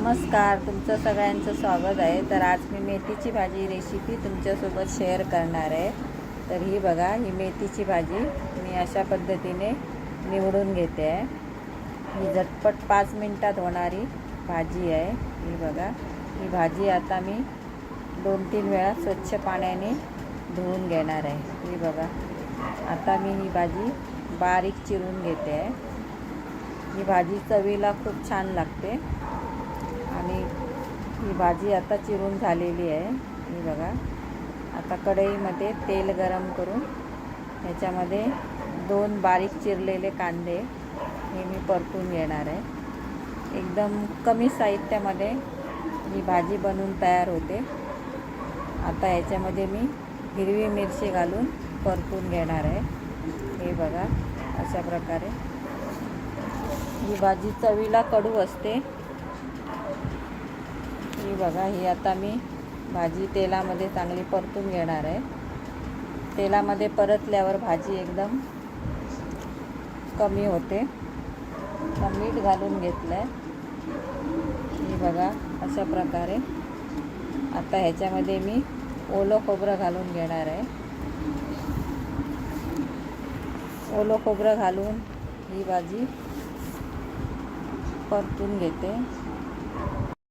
नमस्कार, तुमचं सगळ्यांचं स्वागत आहे। तर आज मी मेथीची भाजी रेसिपी तुमच्यासोबत शेअर करणार आहे। तर ही बघा, ही मेथीची भाजी मी अशा पद्धतीने निवडून घेते आहे। ही झटपट 5 मिनिटात होणारी भाजी आहे। ही बघा, ही भाजी आता मी 2-3 वेळा स्वच्छ पाण्याने धुवून घेणार आहे। ही बघा, आता मी ही भाजी बारीक चिरून घेते आहे। ही भाजी चवीला खूप छान लागते आणि ही भाजी आता चिरून झालेली आहे। ही बघा, आता कढईमध्ये तेल गरम करून ह्याच्यामध्ये 2 बारीक चिरलेले कांदे हे मी परतून घेणार आहे। एकदम कमी साहित्यामध्ये ही भाजी बनवून तयार होते। आता ह्याच्यामध्ये मी हिरवी मिरची घालून परतून घेणार आहे। हे बघा, अशा प्रकारे ही भाजी चवीला कडू असते। ही बघा, ही आता मी भाजी तेलामध्ये चांगली परतून घेणार आहे। तेलामध्ये परतल्यावर भाजी एकदम कमी होते। मीठ घालून घेतलं आहे। ही बघा, अशा प्रकारे आता ह्याच्यामध्ये मी ओलं खोबरं घालून घेणार आहे। ओलं खोबरं घालून ही भाजी परतून घेते।